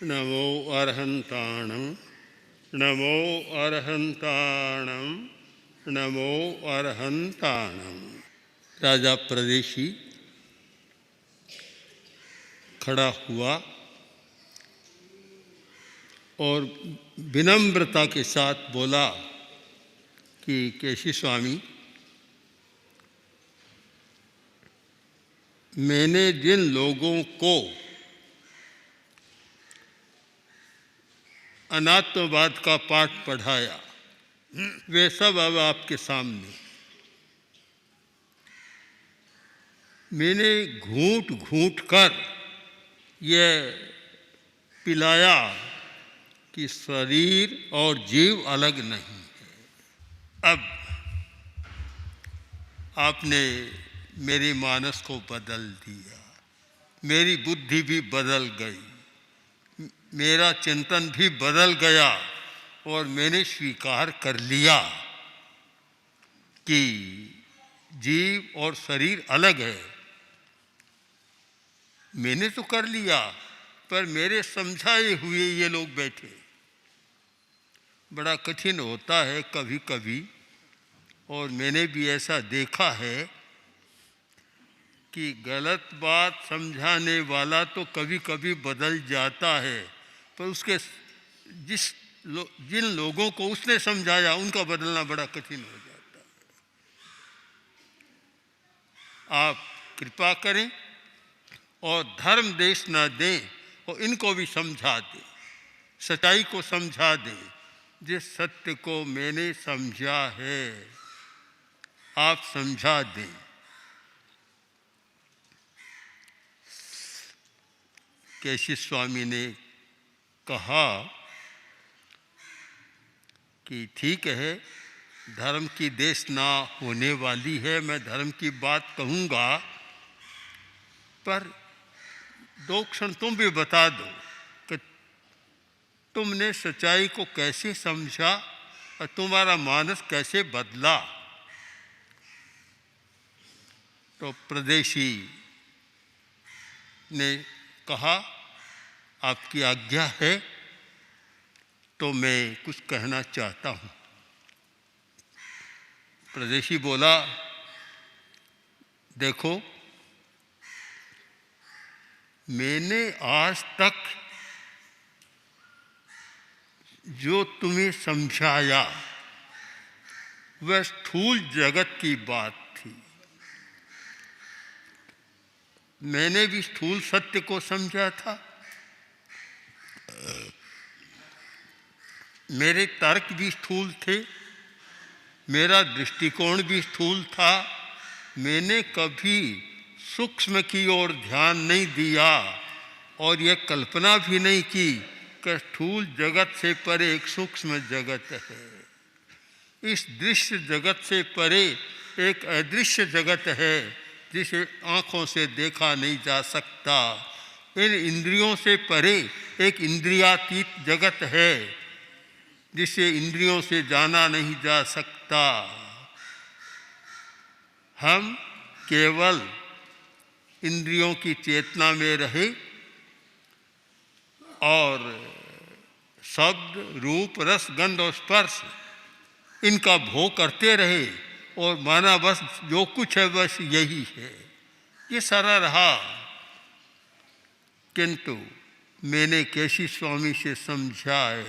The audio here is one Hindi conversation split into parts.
नमो अर्हन्ताणं नमो अर्हन्ताणं नमो अर्हन्ताणं। राजा प्रदेशी खड़ा हुआ और विनम्रता के साथ बोला कि केशी स्वामी, मैंने जिन लोगों को अनात्मवाद का पाठ पढ़ाया वे सब अब आपके सामने। मैंने घूंट घूंट कर यह पिलाया कि शरीर और जीव अलग नहीं है। अब आपने मेरी मानस को बदल दिया, मेरी बुद्धि भी बदल गई, मेरा चिंतन भी बदल गया और मैंने स्वीकार कर लिया कि जीव और शरीर अलग है। मैंने तो कर लिया, पर मेरे समझाए हुए ये लोग बैठे। बड़ा कठिन होता है कभी कभी, और मैंने भी ऐसा देखा है कि गलत बात समझाने वाला तो कभी कभी बदल जाता है, पर उसके जिन लोगों को उसने समझाया उनका बदलना बड़ा कठिन हो जाता है। आप कृपा करें और धर्म देश न दें और इनको भी समझा दें, सच्चाई को समझा दें। जिस सत्य को मैंने समझा है आप समझा दें। केशी स्वामी ने कहा कि ठीक है, धर्म की देश ना होने वाली है, मैं धर्म की बात कहूँगा, पर 2 क्षण तुम भी बता दो कि तुमने सच्चाई को कैसे समझा और तुम्हारा मानस कैसे बदला। तो प्रदेशी ने कहा, आपकी आज्ञा है तो मैं कुछ कहना चाहता हूँ। प्रदेशी बोला, देखो, मैंने आज तक जो तुम्हें समझाया वह स्थूल जगत की बात थी। मैंने भी स्थूल सत्य को समझा था, मेरे तर्क भी स्थूल थे, मेरा दृष्टिकोण भी स्थूल था। मैंने कभी सूक्ष्म की ओर ध्यान नहीं दिया और यह कल्पना भी नहीं की कि स्थूल जगत से परे एक सूक्ष्म जगत है। इस दृश्य जगत से परे एक अदृश्य जगत है जिसे आँखों से देखा नहीं जा सकता। इन इंद्रियों से परे एक इंद्रियातीत जगत है जिसे इंद्रियों से जाना नहीं जा सकता। हम केवल इंद्रियों की चेतना में रहे और शब्द, रूप, रस, गंध और स्पर्श इनका भोग करते रहे और माना बस जो कुछ है बस यही है। ये सारा रहा। किंतु मैंने केशी स्वामी से समझा है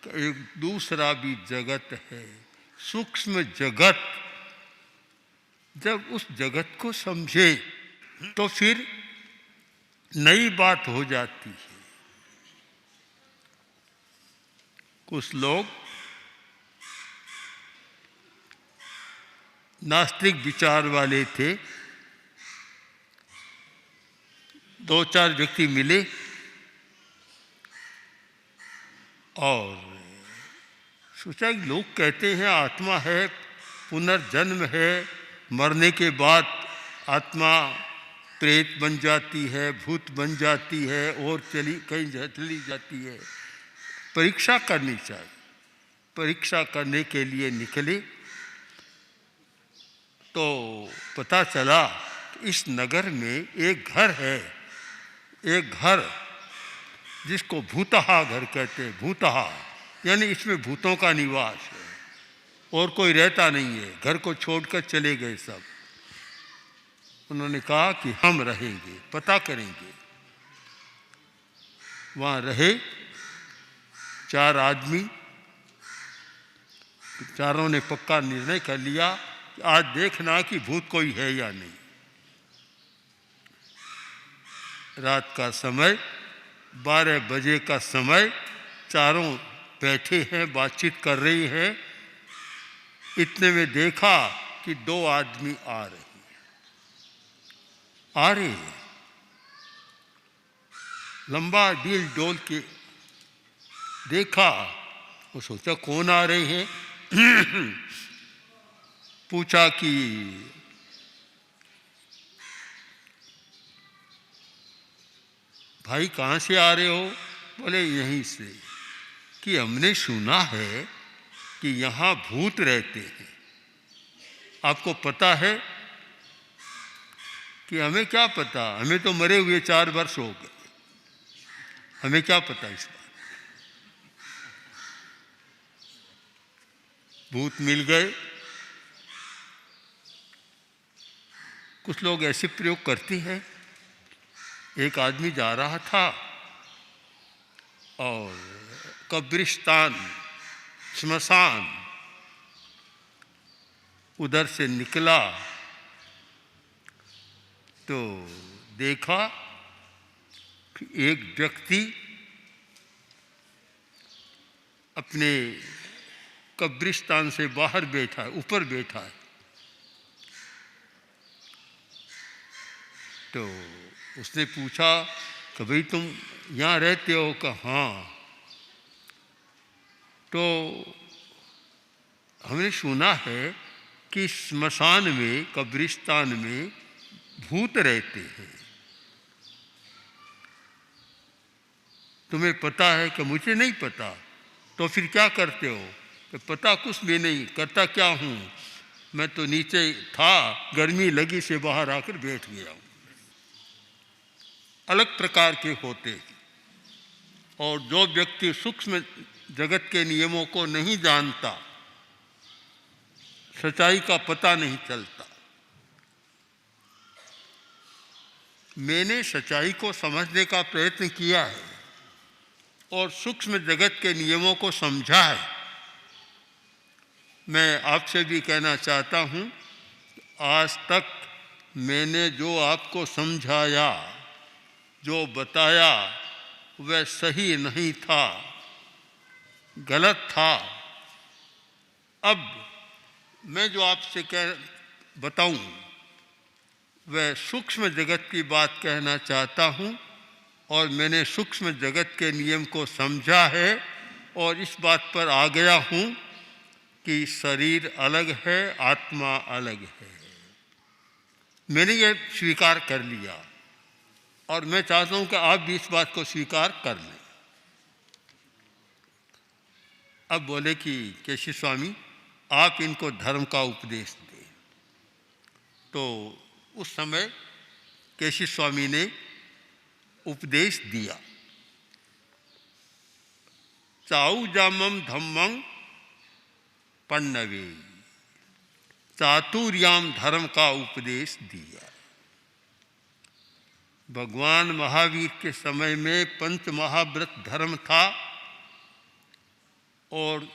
कि एक दूसरा भी जगत है, सूक्ष्म जगत। जब उस जगत को समझे तो फिर नई बात हो जाती है। कुछ लोग नास्तिक विचार वाले थे। 2-4 व्यक्ति मिले और सोचा कि लोग कहते हैं आत्मा है, पुनर्जन्म है, मरने के बाद आत्मा प्रेत बन जाती है, भूत बन जाती है और कहीं चली जाती है। परीक्षा करनी चाहिए। परीक्षा करने के लिए निकले तो पता चला कि इस नगर में एक घर है, एक घर जिसको भूतहा घर कहते हैं। भूतहा यानी इसमें भूतों का निवास है और कोई रहता नहीं है, घर को छोड़कर चले गए सब। उन्होंने कहा कि हम रहेंगे, पता करेंगे। वहाँ रहे 4 आदमी। चारों ने पक्का निर्णय कर लिया कि आज देखना कि भूत कोई है या नहीं। रात का समय, 12 बजे का समय, चारों बैठे हैं, बातचीत कर रही हैं। इतने में देखा कि 2 आदमी आ रहे हैं। लंबा दिल डोल के देखा, वो सोचा कौन आ रहे हैं। पूछा कि भाई कहाँ से आ रहे हो? बोले यहीं से। कि हमने सुना है कि यहाँ भूत रहते हैं, आपको पता है? कि हमें क्या पता, हमें तो मरे हुए 4 वर्ष हो गए, हमें क्या पता इस बात। भूत मिल गए। कुछ लोग ऐसे प्रयोग करते हैं। एक आदमी जा रहा था और कब्रिस्तान, श्मशान, उधर से निकला तो देखा कि एक व्यक्ति अपने कब्रिस्तान से बाहर बैठा है, ऊपर बैठा है। तो उसने पूछा कि भाई तुम यहाँ रहते हो? कहा हाँ। तो हमने सुना है कि स्मशान में, कब्रिस्तान में भूत रहते हैं, तुम्हें पता है? कि मुझे नहीं पता। तो फिर क्या करते हो? तो पता कुछ भी नहीं, करता क्या हूँ, मैं तो नीचे था, गर्मी लगी से बाहर आकर बैठ गया हूँ। अलग प्रकार के होते हैं। और जो व्यक्ति सूक्ष्म जगत के नियमों को नहीं जानता, सच्चाई का पता नहीं चलता। मैंने सच्चाई को समझने का प्रयत्न किया है और सूक्ष्म जगत के नियमों को समझा है। मैं आपसे भी कहना चाहता हूँ, आज तक मैंने जो आपको समझाया, जो बताया, वह सही नहीं था, गलत था। अब मैं जो आपसे बताऊं, वह सूक्ष्म जगत की बात कहना चाहता हूं और मैंने सूक्ष्म जगत के नियम को समझा है और इस बात पर आ गया हूं कि शरीर अलग है, आत्मा अलग है। मैंने ये स्वीकार कर लिया और मैं चाहता हूं कि आप भी इस बात को स्वीकार कर लें। अब बोले कि केशव स्वामी, आप इनको धर्म का उपदेश दें। तो उस समय केशव स्वामी ने उपदेश दिया, चाऊ जामम धम्मं पन्नवे, चातुर्याम धर्म का उपदेश दिया। भगवान महावीर के समय में पंच महाव्रत धर्म था और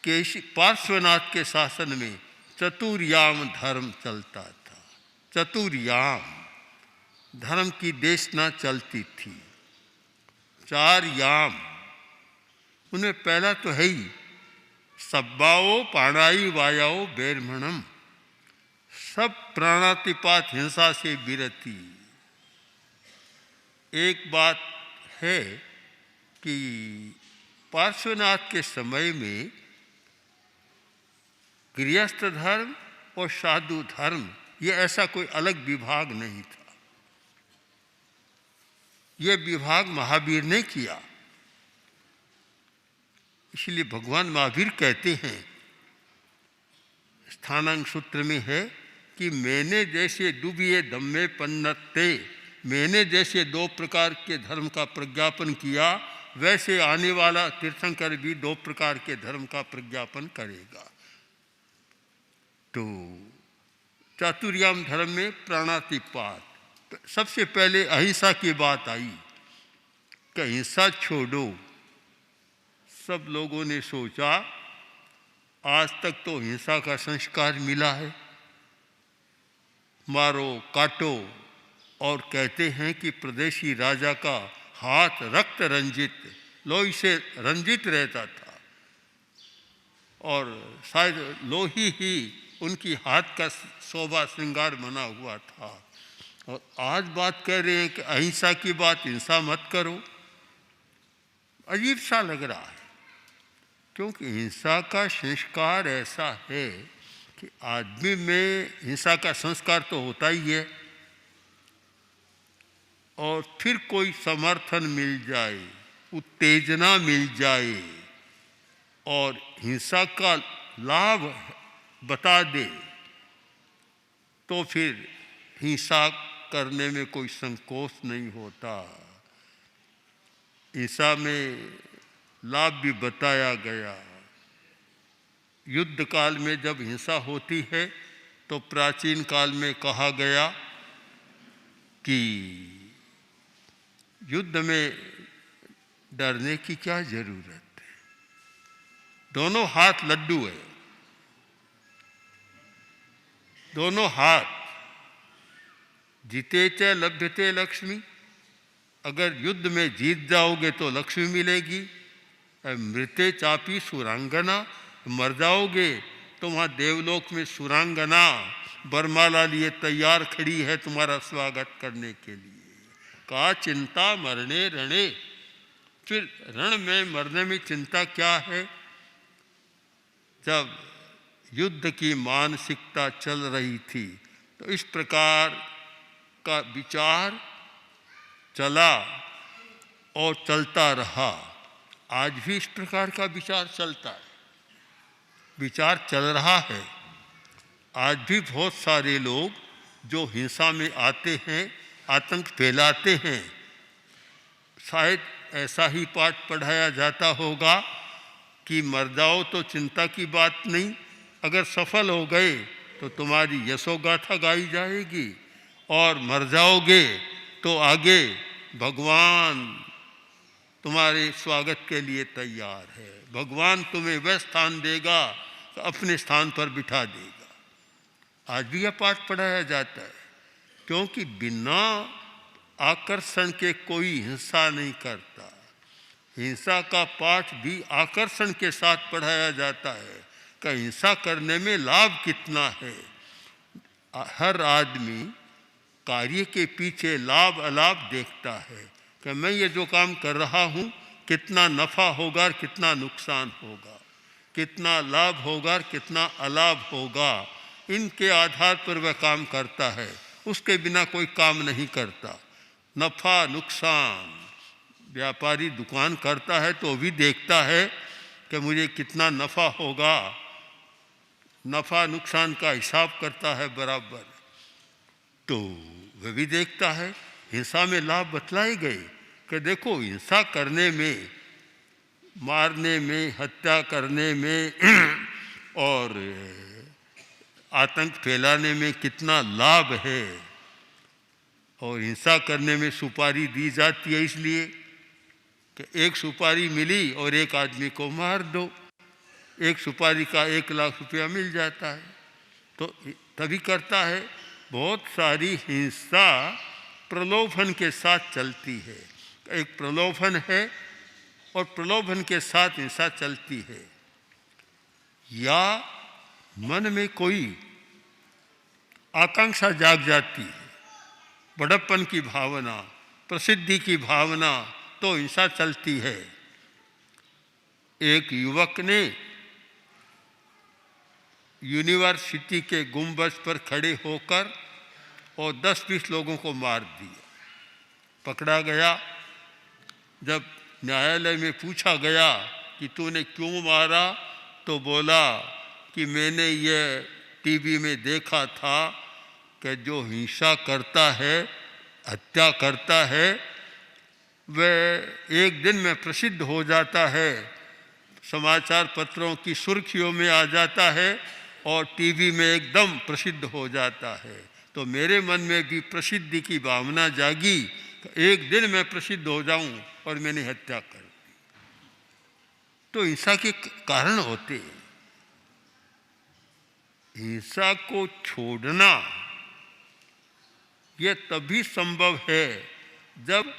पार्श्वनाथ के शासन में चतुर्याम धर्म चलता था। चतुर्याम धर्म की देशना चलती थी। 4 याम, उनमें पहला तो है ही सब्बाओ पाणाई वायाओ बैरमणम, सब प्राणातिपात हिंसा से विरति। एक बात है कि पार्श्वनाथ के समय में गृहस्थ धर्म और साधु धर्म, ये ऐसा कोई अलग विभाग नहीं था। ये विभाग महावीर ने किया। इसलिए भगवान महावीर कहते हैं, स्थानांग सूत्र में है कि मैंने जैसे डूबिए दम में पन्नते, मैंने जैसे 2 प्रकार के धर्म का प्रज्ञापन किया, वैसे आने वाला तीर्थंकर भी 2 प्रकार के धर्म का प्रज्ञापन करेगा। तो चातुर्याम धर्म में प्राणातिपात, सबसे पहले अहिंसा की बात आई कि हिंसा छोड़ो। सब लोगों ने सोचा आज तक तो हिंसा का संस्कार मिला है, मारो काटो, और कहते हैं कि प्रदेशी राजा का हाथ रक्त रंजित, लोही से रंजित रहता था और शायद लोही ही उनकी हाथ का शोभा श्रृंगार बना हुआ था। और आज बात कह रहे हैं कि अहिंसा की बात, हिंसा मत करो। अजीब सा लग रहा है, क्योंकि हिंसा का संस्कार ऐसा है कि आदमी में हिंसा का संस्कार तो होता ही है, और फिर कोई समर्थन मिल जाए, उत्तेजना मिल जाए और हिंसा का लाभ बता दे, तो फिर हिंसा करने में कोई संकोच नहीं होता। हिंसा में लाभ भी बताया गया। युद्ध काल में जब हिंसा होती है तो प्राचीन काल में कहा गया कि युद्ध में डरने की क्या जरूरत है, दोनों हाथ लड्डू है, दोनों हाथ, जीते च लभ्यते लक्ष्मी। अगर युद्ध में जीत जाओगे तो लक्ष्मी मिलेगी, मृते चापी सुरांगना, मर जाओगे तो वहाँ देवलोक में सुरांगना बरमाला लिए तैयार खड़ी है तुम्हारा स्वागत करने के लिए। का चिंता मरने रणे, फिर रण में मरने में चिंता क्या है। जब युद्ध की मानसिकता चल रही थी तो इस प्रकार का विचार चला और चलता रहा। आज भी इस प्रकार का विचार चलता है, विचार चल रहा है। आज भी बहुत सारे लोग जो हिंसा में आते हैं, आतंक फैलाते हैं, शायद ऐसा ही पाठ पढ़ाया जाता होगा कि मर जाओ तो चिंता की बात नहीं, अगर सफल हो गए तो तुम्हारी यशोगाथा गाई जाएगी, और मर जाओगे तो आगे भगवान तुम्हारे स्वागत के लिए तैयार है, भगवान तुम्हें वह स्थान देगा, अपने स्थान पर बिठा देगा। आज भी यह पाठ पढ़ाया जाता है, क्योंकि बिना आकर्षण के कोई हिंसा नहीं करता। हिंसा का पाठ भी आकर्षण के साथ पढ़ाया जाता है कि हिंसा करने में लाभ कितना है। हर आदमी कार्य के पीछे लाभ अलाभ देखता है कि मैं ये जो काम कर रहा हूँ कितना नफ़ा होगा और कितना नुकसान होगा, कितना लाभ होगा और कितना अलाभ होगा, इनके आधार पर वह काम करता है। उसके बिना कोई काम नहीं करता। नफ़ा नुकसान, व्यापारी दुकान करता है तो भी देखता है कि मुझे कितना नफ़ा होगा, नफ़ा नुकसान का हिसाब करता है बराबर, तो वह भी देखता है। हिंसा में लाभ बतलाए गए कि देखो हिंसा करने में, मारने में, हत्या करने में और आतंक फैलाने में कितना लाभ है। और हिंसा करने में सुपारी दी जाती है इसलिए कि एक सुपारी मिली और एक आदमी को मार दो, एक सुपारी का 1 लाख रुपया मिल जाता है, तो तभी करता है। बहुत सारी हिंसा प्रलोभन के साथ चलती है। एक प्रलोभन है और प्रलोभन के साथ हिंसा चलती है। या मन में कोई आकांक्षा जाग जाती है, बड़प्पन की भावना, प्रसिद्धि की भावना, तो हिंसा चलती है। एक युवक ने यूनिवर्सिटी के गुंबद पर खड़े होकर और 10-20 लोगों को मार दिया। पकड़ा गया। जब न्यायालय में पूछा गया कि तूने क्यों मारा, तो बोला कि मैंने ये टीवी में देखा था कि जो हिंसा करता है हत्या करता है वह एक दिन में प्रसिद्ध हो जाता है, समाचार पत्रों की सुर्खियों में आ जाता है और टीवी में एकदम प्रसिद्ध हो जाता है। तो मेरे मन में भी प्रसिद्धि की भावना जागी, एक दिन मैं प्रसिद्ध हो जाऊं और मैंने हत्या कर दी। तो हिंसा के कारण होते हैं। हिंसा को छोड़ना यह तभी संभव है जब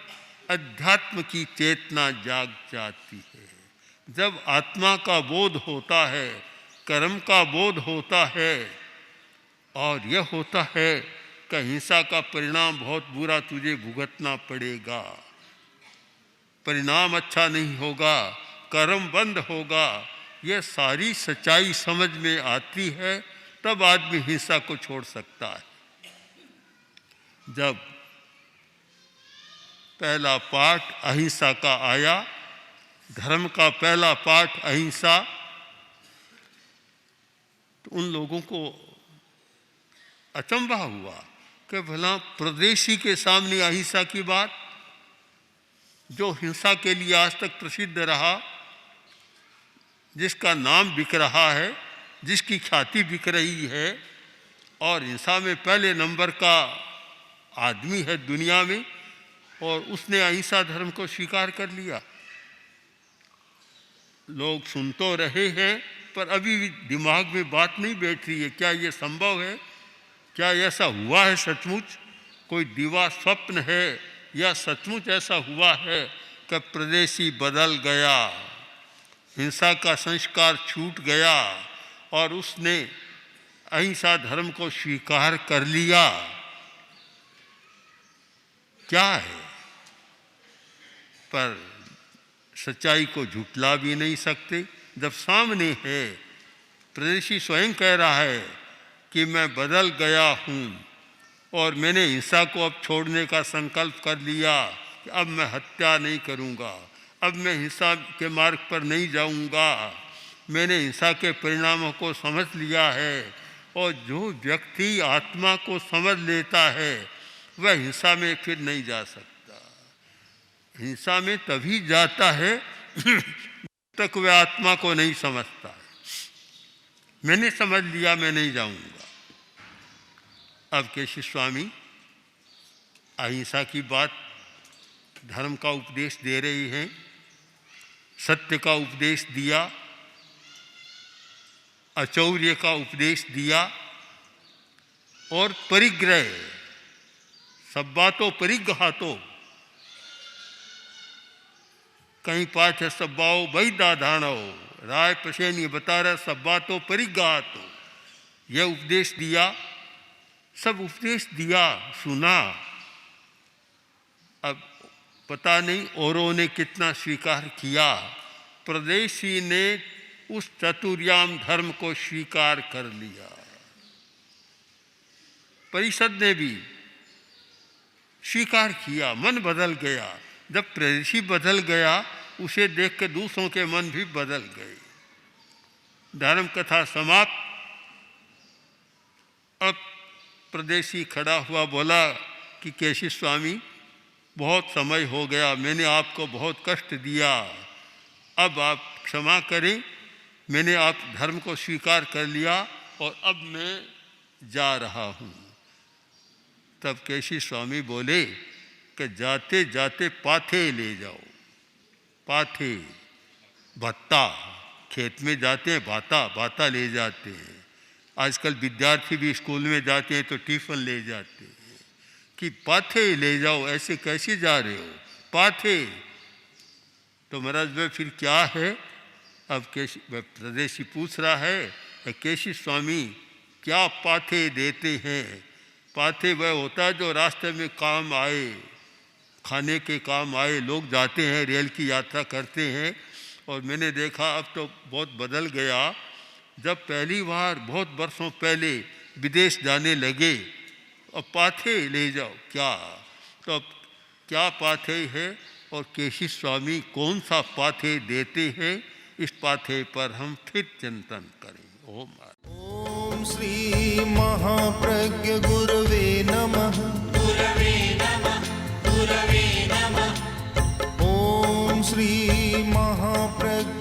अध्यात्म की चेतना जाग जाती है, जब आत्मा का बोध होता है, कर्म का बोध होता है और यह होता है कि हिंसा का परिणाम बहुत बुरा तुझे भुगतना पड़ेगा, परिणाम अच्छा नहीं होगा, कर्म बंद होगा, यह सारी सच्चाई समझ में आती है, तब आदमी हिंसा को छोड़ सकता है। जब पहला पाठ अहिंसा का आया, धर्म का पहला पाठ अहिंसा, तो उन लोगों को अचंभा हुआ कि भला प्रदेशी के सामने अहिंसा की बात, जो हिंसा के लिए आज तक प्रसिद्ध रहा, जिसका नाम बिक रहा है, जिसकी ख्याति बिक रही है और हिंसा में पहले नंबर का आदमी है दुनिया में, और उसने अहिंसा धर्म को स्वीकार कर लिया। लोग सुन तो रहे हैं पर अभी भी दिमाग में बात नहीं बैठ रही है, क्या ये संभव है, क्या ऐसा हुआ है सचमुच, कोई दिवा स्वप्न है या सचमुच ऐसा हुआ है कि प्रदेशी बदल गया, हिंसा का संस्कार छूट गया और उसने अहिंसा धर्म को स्वीकार कर लिया। क्या है, पर सच्चाई को झुठला भी नहीं सकते जब सामने है। प्रदेशी स्वयं कह रहा है कि मैं बदल गया हूँ और मैंने हिंसा को अब छोड़ने का संकल्प कर लिया कि अब मैं हत्या नहीं करूँगा, अब मैं हिंसा के मार्ग पर नहीं जाऊँगा, मैंने हिंसा के परिणामों को समझ लिया है। और जो व्यक्ति आत्मा को समझ लेता है वह हिंसा में फिर नहीं जा सकता। हिंसा में तभी जाता है तक वह आत्मा को नहीं समझता है। मैंने समझ लिया, मैं नहीं जाऊंगा। अब केशव स्वामी अहिंसा की बात, धर्म का उपदेश दे रही हैं, सत्य का उपदेश दिया, अचौर्य का उपदेश दिया और परिग्रह, सब बातों परिग्रहातो, कहीं पाठ है सब्बाओ वही दाधानो, राय पशेन ये बता रहा सब बातों परिग्रहातो, यह उपदेश दिया, सब उपदेश दिया, सुना। अब पता नहीं औरों ने कितना स्वीकार किया। प्रदेशी ने उस चतुर्याम धर्म को स्वीकार कर लिया, परिषद ने भी स्वीकार किया, मन बदल गया। जब प्रदेशी बदल गया उसे देख के दूसरों के मन भी बदल गए। धर्म कथा समाप्त। अब प्रदेशी खड़ा हुआ, बोला कि केशव स्वामी बहुत समय हो गया, मैंने आपको बहुत कष्ट दिया, अब आप क्षमा करें, मैंने आप धर्म को स्वीकार कर लिया और अब मैं जा रहा हूँ। तब केशव स्वामी बोले कि जाते जाते पाथे ले जाओ। पाथे भत्ता, खेत में जाते हैं भाता, भाता ले जाते हैं। आजकल विद्यार्थी भी स्कूल में जाते हैं तो टिफिन ले जाते हैं कि पाथे ले जाओ, ऐसे कैसे जा रहे हो, पाथे। तो महाराज भाई फिर क्या है? अब प्रदेशी पूछ रहा है केशव स्वामी क्या पाथे देते हैं? पाथे वह होता है जो रास्ते में काम आए, खाने के काम आए। लोग जाते हैं, रेल की यात्रा करते हैं। और मैंने देखा अब तो बहुत बदल गया, जब पहली बार बहुत वर्षों पहले विदेश जाने लगे और पाथे ले जाओ, क्या तो अब क्या पाथे है और केशव स्वामी कौन सा पाथे देते हैं, इस पाथे पर हम फिर चिंतन करें। ओम श्री महाप्रज्ञ गुरवे नमः। महाप्रज्ञ